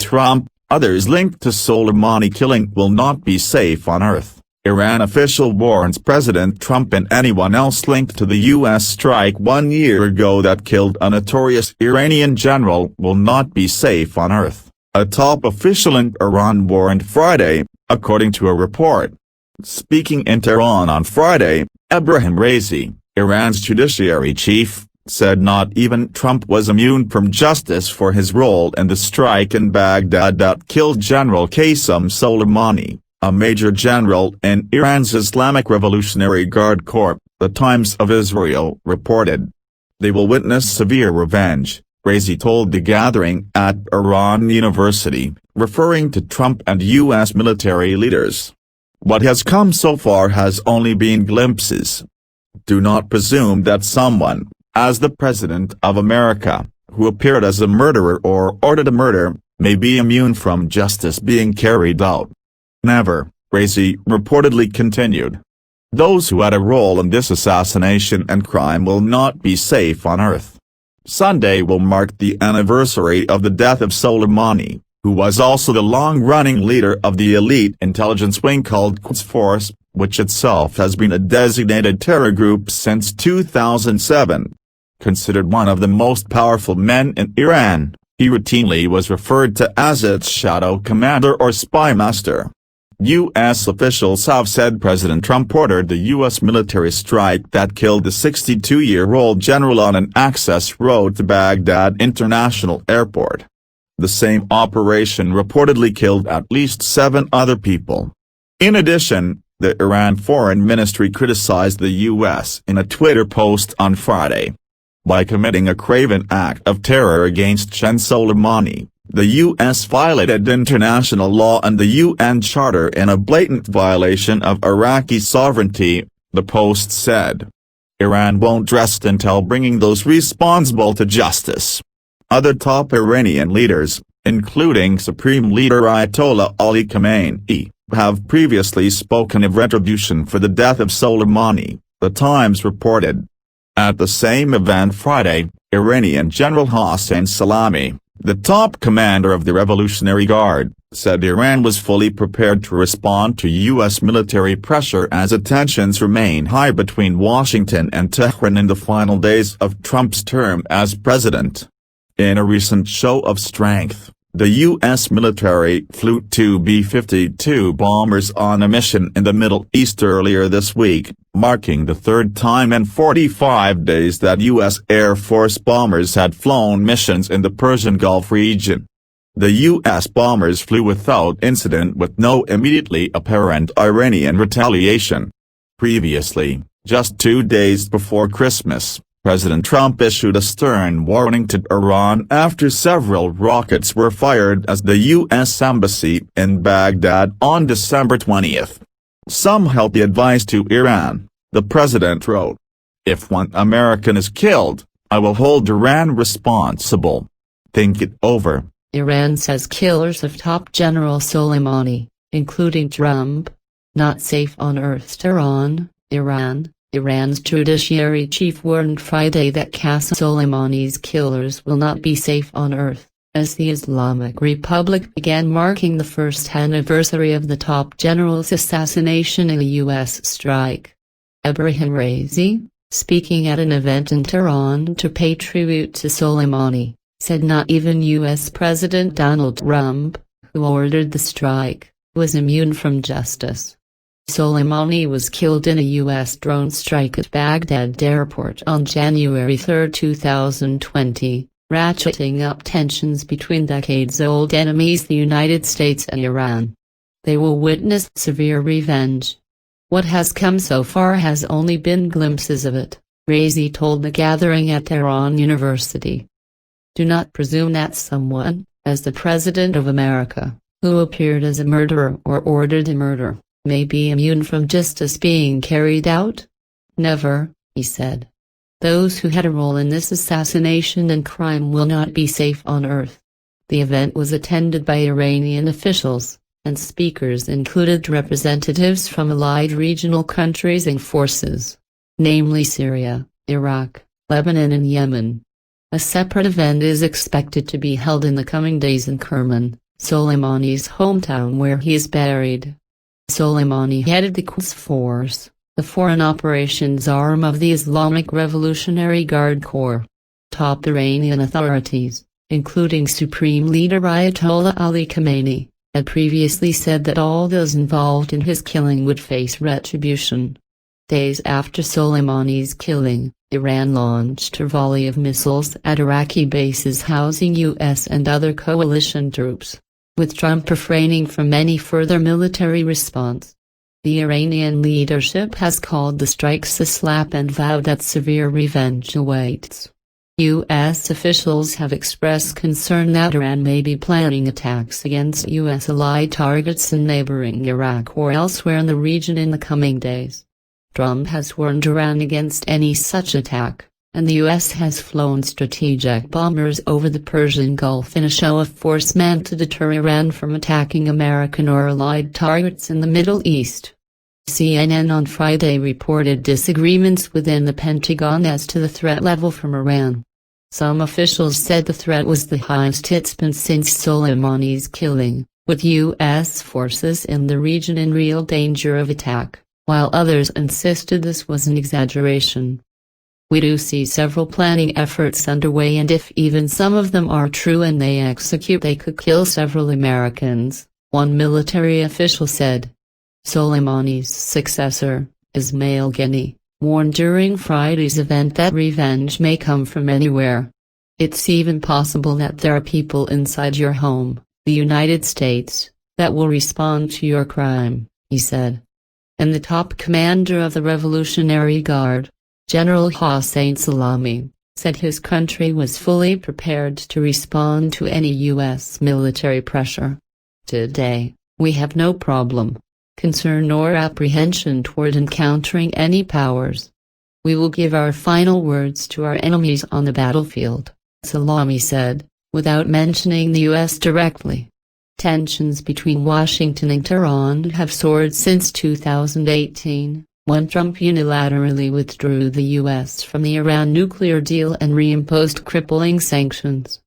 Trump, others linked to Soleimani killing will not be safe on Earth. Iran official warns President Trump and anyone else linked to the U.S. strike 1 year ago that killed a notorious Iranian general will not be safe on Earth, a top official in Iran warned Friday, according to a report. Speaking in Tehran on Friday, Ebrahim Raisi, Iran's judiciary chief, said not even Trump was immune from justice for his role in the strike in Baghdad that killed General Qssem Soleimani, a major general in Iran's Islamic Revolutionary Guard Corps, the Times of Israel reported. They will witness severe revenge, Raisi told the gathering at Iran University, referring to Trump and U.S. military leaders. What has come so far has only been glimpses. Do not presume that someone, as the President of America, who appeared as a murderer or ordered a murder, may be immune from justice being carried out. Never, Raisi reportedly continued. Those who had a role in this assassination and crime will not be safe on Earth. Sunday will mark the anniversary of the death of Soleimani, who was also the long-running leader of the elite intelligence wing called Quds Force, which itself has been a designated terror group since 2007. Considered one of the most powerful men in Iran, he routinely was referred to as its shadow commander or spy master. U.S. officials have said President Trump ordered the U.S. military strike that killed the 62-year-old general on an access road to Baghdad International Airport. The same operation reportedly killed at least 7 other people. In addition, the Iran Foreign Ministry criticized the U.S. in a Twitter post on Friday. By committing a craven act of terror against Qssem Soleimani, the U.S. violated international law and the UN Charter in a blatant violation of Iraqi sovereignty, the post said. Iran won't rest until bringing those responsible to justice. Other top Iranian leaders, including Supreme Leader Ayatollah Ali Khamenei, have previously spoken of retribution for the death of Soleimani, the Times reported. At the same event Friday, Iranian General Qssem Soleimani, the top commander of the Revolutionary Guard, said Iran was fully prepared to respond to U.S. military pressure as tensions remain high between Washington and Tehran in the final days of Trump's term as president. In a recent show of strength, the U.S. military flew 2 B-52 bombers on a mission in the Middle East earlier this week, marking the third time in 45 days that U.S. Air Force bombers had flown missions in the Persian Gulf region. The U.S. bombers flew without incident with no immediately apparent Iranian retaliation. Previously, just 2 days before Christmas, President Trump issued a stern warning to Iran after several rockets were fired at the U.S. Embassy in Baghdad on December 20. Some healthy advice to Iran, the president wrote. If one American is killed, I will hold Iran responsible. Think it over. Iran says killers of top General Soleimani, including Trump, not safe on Earth. Tehran, Iran. Iran's judiciary chief warned Friday that Qssem Soleimani's killers will not be safe on Earth, as the Islamic Republic began marking the first anniversary of the top general's assassination in a U.S. strike. Ebrahim Raisi, speaking at an event in Tehran to pay tribute to Soleimani, said not even U.S. President Donald Trump, who ordered the strike, was immune from justice. Soleimani was killed in a U.S. drone strike at Baghdad Airport on January 3, 2020, ratcheting up tensions between decades-old enemies the United States and Iran. They will witness severe revenge. What has come so far has only been glimpses of it, Raisi told the gathering at Tehran University. Do not presume that someone, as the President of America, who appeared as a murderer or ordered a murder, may be immune from justice being carried out? Never, he said. Those who had a role in this assassination and crime will not be safe on Earth. The event was attended by Iranian officials, and speakers included representatives from allied regional countries and forces, namely Syria, Iraq, Lebanon and Yemen. A separate event is expected to be held in the coming days in Kerman, Soleimani's hometown where he is buried. Soleimani headed the Quds Force, the foreign operations arm of the Islamic Revolutionary Guard Corps. Top Iranian authorities, including Supreme Leader Ayatollah Ali Khamenei, had previously said that all those involved in his killing would face retribution. Days after Soleimani's killing, Iran launched a volley of missiles at Iraqi bases housing U.S. and other coalition troops, with Trump refraining from any further military response. The Iranian leadership has called the strikes a slap and vowed that severe revenge awaits. U.S. officials have expressed concern that Iran may be planning attacks against U.S. allied targets in neighboring Iraq or elsewhere in the region in the coming days. Trump has warned Iran against any such attack, and the U.S. has flown strategic bombers over the Persian Gulf in a show of force meant to deter Iran from attacking American or allied targets in the Middle East. CNN on Friday reported disagreements within the Pentagon as to the threat level from Iran. Some officials said the threat was the highest it's been since Soleimani's killing, with U.S. forces in the region in real danger of attack, while others insisted this was an exaggeration. We do see several planning efforts underway, and if even some of them are true and they execute, they could kill several Americans, one military official said. Soleimani's successor, Ismail Ghani, warned during Friday's event that revenge may come from anywhere. It's even possible that there are people inside your home, the United States, that will respond to your crime, he said. And the top commander of the Revolutionary Guard, General Qssem Soleimani, said his country was fully prepared to respond to any U.S. military pressure. Today, we have no problem, concern or apprehension toward encountering any powers. We will give our final words to our enemies on the battlefield, Soleimani said, without mentioning the U.S. directly. Tensions between Washington and Tehran have soared since 2018, when Trump unilaterally withdrew the U.S. from the Iran nuclear deal and reimposed crippling sanctions.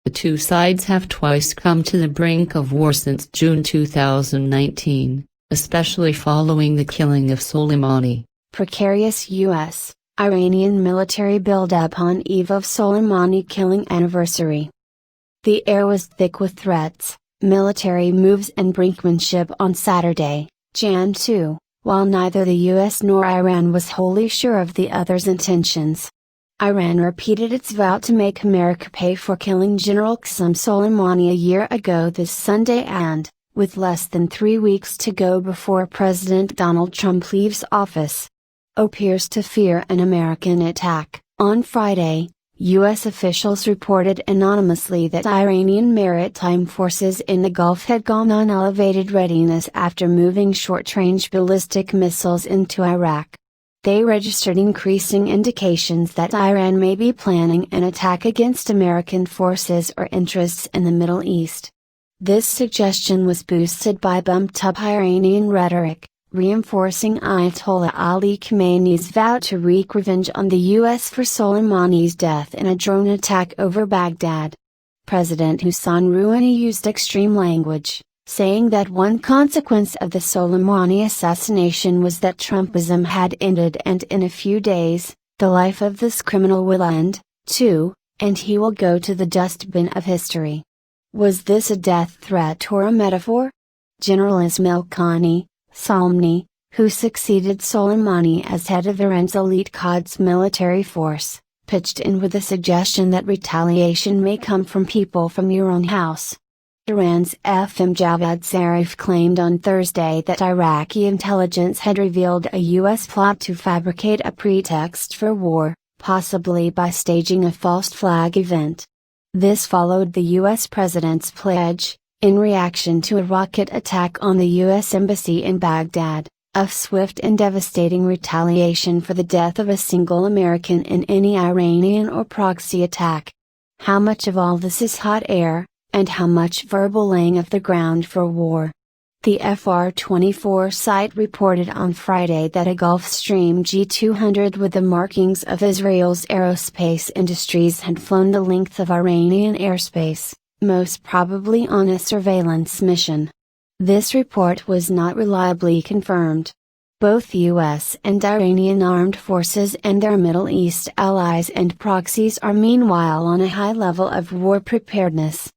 The two sides have twice come to the brink of war since June 2019. Especially following the killing of Soleimani. Precarious US, Iranian military buildup on eve of Soleimani killing anniversary. The air was thick with threats, military moves and brinkmanship on Saturday, Jan 2, while neither the US nor Iran was wholly sure of the other's intentions. Iran repeated its vow to make America pay for killing General Qssem Soleimani a year ago this Sunday and, with less than 3 weeks to go before President Donald Trump leaves office, appears to fear an American attack. On Friday, U.S. officials reported anonymously that Iranian maritime forces in the Gulf had gone on elevated readiness after moving short-range ballistic missiles into Iraq. They registered increasing indications that Iran may be planning an attack against American forces or interests in the Middle East. This suggestion was boosted by bumped-up Iranian rhetoric, reinforcing Ayatollah Ali Khamenei's vow to wreak revenge on the U.S. for Soleimani's death in a drone attack over Baghdad. President Hassan Rouhani used extreme language, saying that one consequence of the Soleimani assassination was that Trumpism had ended and in a few days, the life of this criminal will end, too, and he will go to the dustbin of history. Was this a death threat or a metaphor? General Ismail Soleimani, who succeeded Soleimani as head of Iran's elite Quds military force, pitched in with the suggestion that retaliation may come from people from your own house. Iran's FM Javad Zarif claimed on Thursday that Iraqi intelligence had revealed a U.S. plot to fabricate a pretext for war, possibly by staging a false flag event. This followed the U.S. president's pledge, in reaction to a rocket attack on the U.S. embassy in Baghdad, of swift and devastating retaliation for the death of a single American in any Iranian or proxy attack. How much of all this is hot air, and how much verbal laying of the ground for war? The FR24 site reported on Friday that a Gulfstream G200 with the markings of Israel's aerospace industries had flown the length of Iranian airspace, most probably on a surveillance mission. This report was not reliably confirmed. Both US and Iranian armed forces and their Middle East allies and proxies are meanwhile on a high level of war preparedness.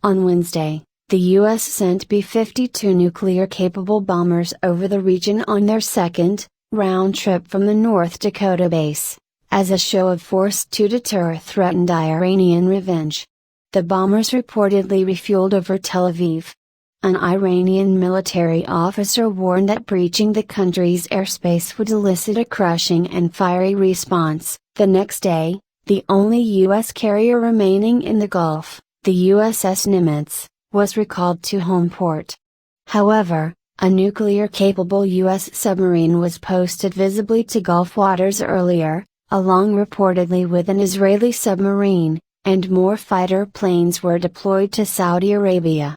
On Wednesday, the US sent B-52 nuclear-capable bombers over the region on their second, round trip from the North Dakota base, as a show of force to deter threatened Iranian revenge. The bombers reportedly refueled over Tel Aviv. An Iranian military officer warned that breaching the country's airspace would elicit a crushing and fiery response. The next day, the only U.S. carrier remaining in the Gulf, the USS Nimitz, was recalled to home port. However, a nuclear-capable U.S. submarine was posted visibly to Gulf waters earlier, along reportedly with an Israeli submarine, and more fighter planes were deployed to Saudi Arabia.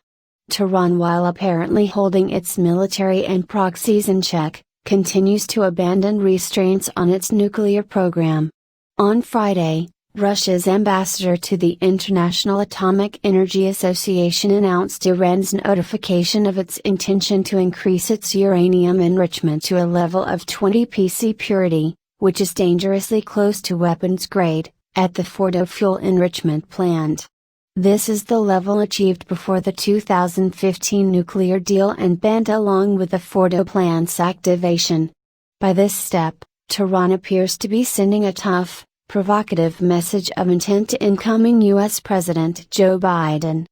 Tehran, while apparently holding its military and proxies in check, continues to abandon restraints on its nuclear program. On Friday, Russia's ambassador to the International Atomic Energy Association announced Iran's notification of its intention to increase its uranium enrichment to a level of 20 pC purity, which is dangerously close to weapons grade, at the Fordo fuel enrichment plant. This is the level achieved before the 2015 nuclear deal and banned along with the Fordo plant's activation. By this step, Tehran appears to be sending a tough, provocative message of intent to incoming U.S. President Joe Biden.